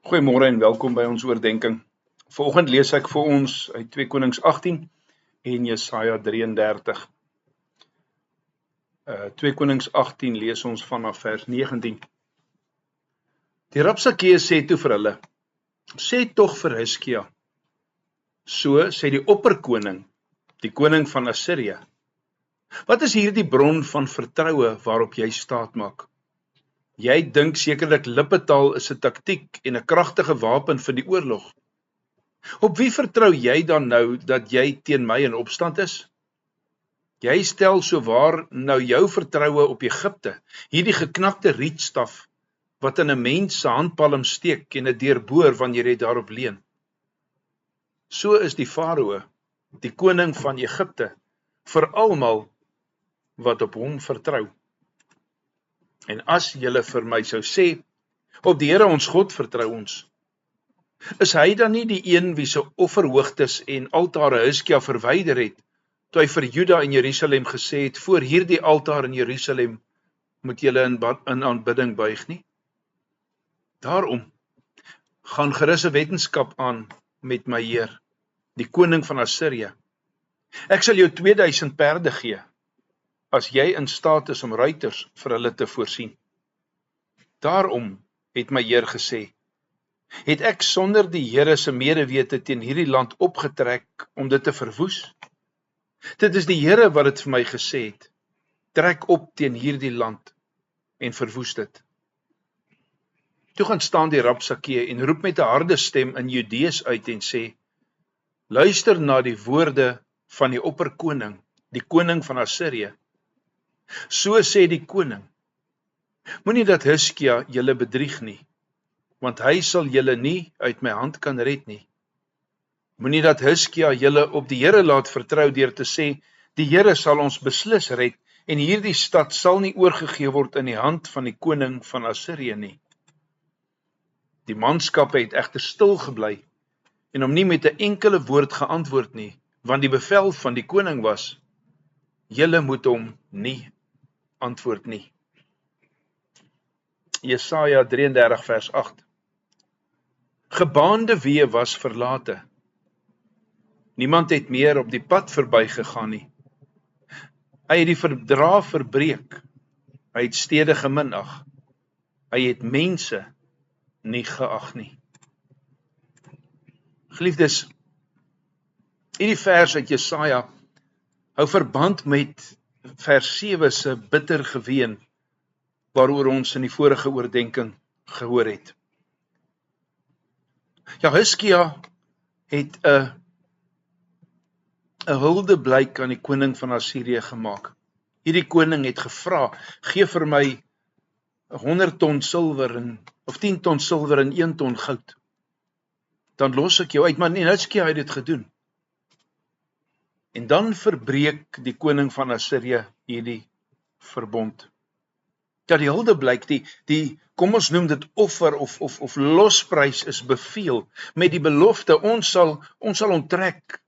Goeiemôre en welkom by ons oordeenking. Vanoggend lees ek vir ons uit 2 Konings 18 en Jesaja 33. 2 Konings 18 lees ons vanaf vers 19. Die Rabsakeë sê toe vir hulle: "Sê tog vir Hiskia, so sê die opperkoning, die koning van Assirië: Wat is hierdie bron van vertroue waarop jy staat maak? Jy dink sekerlik lippetaal is 'n taktiek en 'n kragtige wapen vir die oorlog. Op wie vertrou jy dan nou dat jy teen my in opstand is? Jy stel sowaar nou jou vertroue op Egipte, hierdie geknakte rietstaf wat in 'n mens se handpalm steek en 'n deurboor wanneer jy daarop leun. So is die Farao, die koning van Egipte, vir almal wat op hom vertrou. En as julle vir my sou sê, op die Here ons God vertrou ons, is hy dan nie die een wie se offerhoogtes en altare Hiskia verwyder het, toe hy vir Juda en Jerusalem gesê het, voor hierdie altaar in Jerusalem moet julle in aanbidding buig nie? Daarom, gaan gerus 'n wetenskap aan met my Heer, die koning van Assirië. Ek sal jou 2000 perde gee, as jy in staat is om ruiters vir hulle te voorsien. Daarom, het my Heer gesê, het ek sonder die Here se medewete teen hierdie land opgetrek om dit te verwoes? Dit is die Here wat dit vir my gesê het, trek op teen hierdie land en verwoes dit. Toe gaan staan die Rabsakeë en roep met 'n harde stem in Judees uit en sê: Luister na die woorde van die opperkoning, die koning van Assirië. So sê die koning: Moenie dat Hiskia julle bedrieg nie, want hy sal julle nie uit my hand kan red nie. Moenie dat Hiskia julle op die Here laat vertrou deur te sê, die Here sal ons beslis red en hierdie stad sal nie oorgegee word in die hand van die koning van Assirië nie. Die manskappe het egter stil gebly en hom nie met 'n enkele woord geantwoord nie, want die bevel van die koning was: Julle moet hom nie antwoord nie. Jesaja 33 vers 8. Gebaande weë was verlate. Niemand het meer op die pad verby gegaan nie. Hy het die verdrag verbreek. Hy het stede geminag. Hy het mense nie geag nie. Geliefdes, hierdie vers uit Jesaja hou verband met vers 7 se bitter geween, waaroor ons in die vorige oordeenking gehoor het. Ja, Hiskia het 'n huldeblyk aan die koning van Assirië gemaak. Hierdie koning het gevra: Gee vir my 100 ton silwer of 10 ton silwer en 1 ton goud. Dan los ek jou uit, maar Hiskia het dit gedoen. En dan verbreek die koning van Assirië hierdie verbond. Ja, die huldeblyk, die kom ons noem dit offer of losprys is beveel, met die belofte, ons sal onttrek.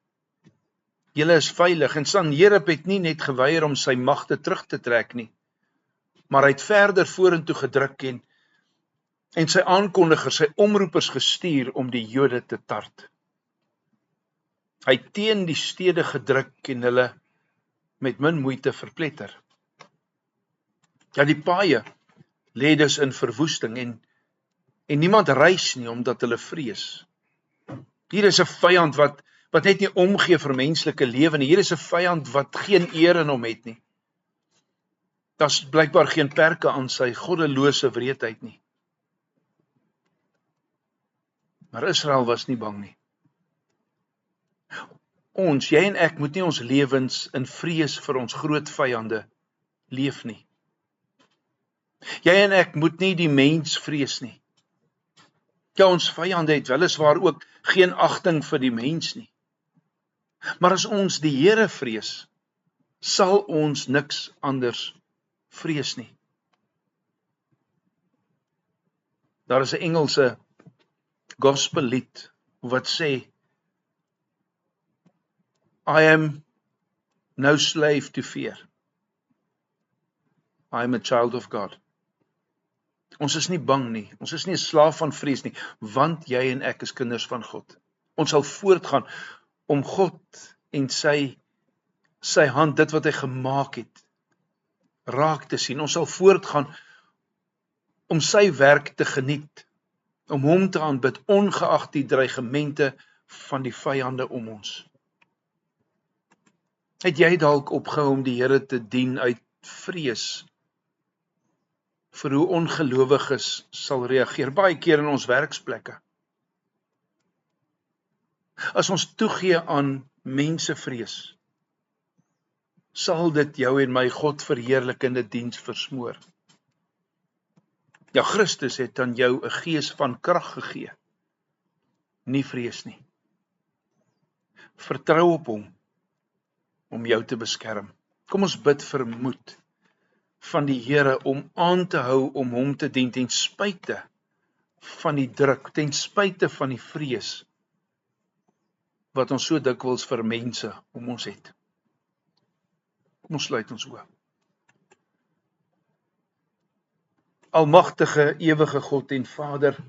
Julle is veilig, en Sanherib het nie net geweier om sy magte terug te trek nie, maar hy het verder vorentoe gedruk en sy aankondigers, sy omroepers gestuur om die Jode te tart. Hy het teen die stede gedruk en hulle met min moeite verpletter. Ja, die paaie lê dus in verwoesting en niemand reis nie omdat hulle vrees. Hier is 'n vyand wat net nie omgee vir menslike lewe nie. Hier is 'n vyand wat geen eer in hom het nie. Daar's blykbaar geen perke aan sy goddelose wreedheid nie. Maar Israel was nie bang nie. Ons, jy en ek, moet nie ons lewens in vrees vir ons groot vyande leef nie. Jy en ek moet nie die mens vrees nie. Ja, ons vyande het weliswaar ook geen agting vir die mens nie. Maar as ons die Here vrees, sal ons niks anders vrees nie. Daar is 'n Engelse gospellied wat sê: I am no slave to fear. I am a child of God. Ons is nie bang nie, ons is nie 'n slaaf van vrees nie, want jy en ek is kinders van God. Ons sal voortgaan om God en sy hand, dit wat hy gemaak het, raak te sien. Ons sal voortgaan om sy werk te geniet, om hom te aanbid, ongeag die dreigemente van die vyande om ons. Het jy dalk opgehou om die Here te dien uit vrees vir hoe ongelowiges sal reageer, baie keer in ons werksplekke? As ons toegee aan mensevrees, sal dit jou en my God verheerlikende diens versmoor. Ja, Christus het aan jou 'n gees van krag gegee, nie vrees nie. Vertrou op hom om jou te beskerm. Kom ons bid vir moed van die Here om aan te hou om hom te dien ten spyte van die druk, ten spyte van die vrees wat ons so dikwels vir mense om ons het. Kom ons sluit ons oë. Almagtige, ewige God en Vader,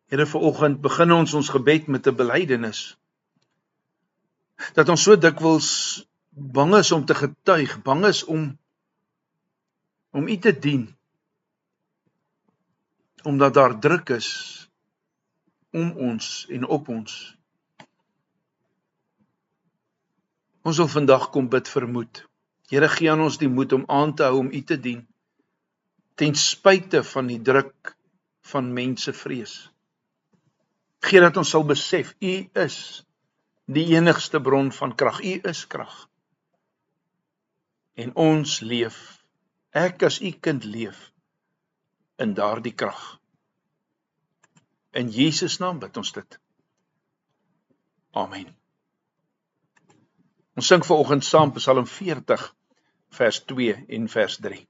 Here, vanoggend begin ons gebed met 'n belydenis, dat ons so dikwels bang is om te getuig, bang is om U te dien, omdat daar druk is om ons en op ons. Ons wil vandag kom bid vir moed. Here, gee aan ons die moed om aan te hou om U te dien, ten spyte van die druk van mensevrees. Gee dat ons sal besef, U is die enigste bron van krag. U is krag. En ons leef, ek as U kind leef, in daardie krag. In Jesus naam bid ons dit. Amen. Ons sing vanoggend saam Psalm 40, vers 2 en vers 3.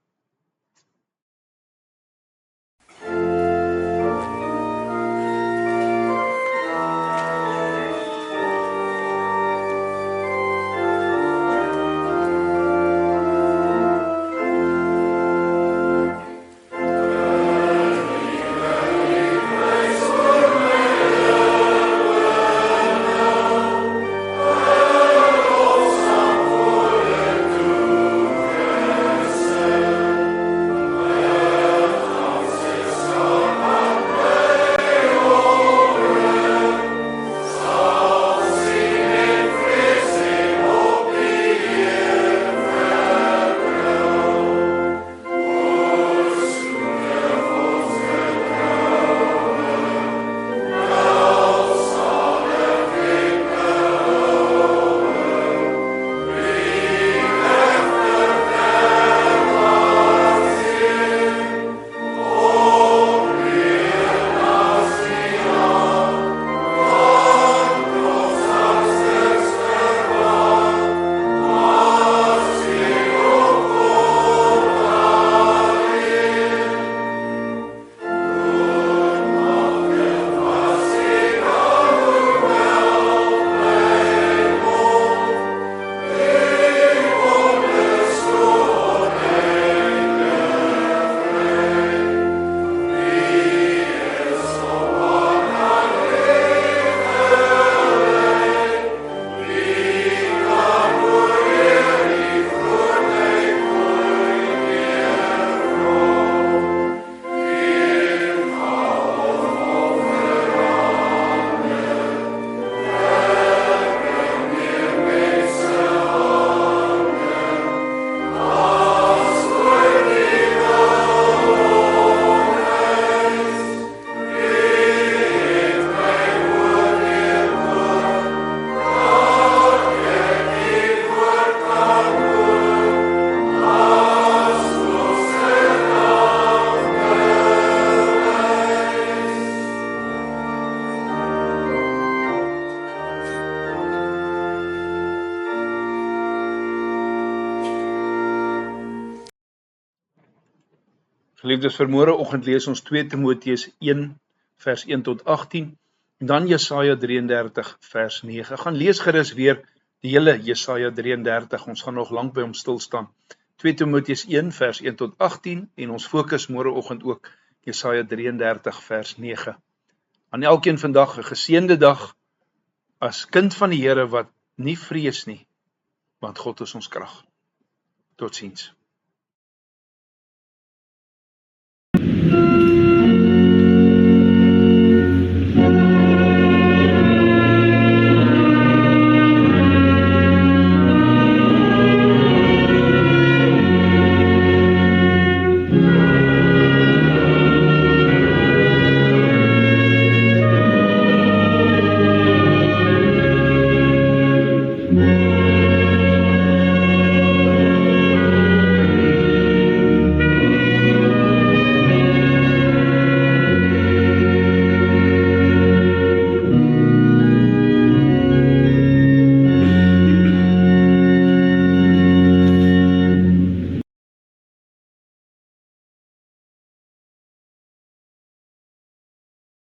Geliefdes, vir môreoggend lees ons 2 Timoteus 1 vers 1 tot 18 en dan Jesaja 33 vers 9. Gaan lees gerus weer die hele Jesaja 33. Ons gaan nog lank by hom stil staan 2 Timoteus 1 vers 1 tot 18 en ons fokus môreoggend ook Jesaja 33 vers 9. Aan elkeen vandag 'n geseënde dag as kind van die Here wat nie vrees nie, want God is ons krag. Totsiens.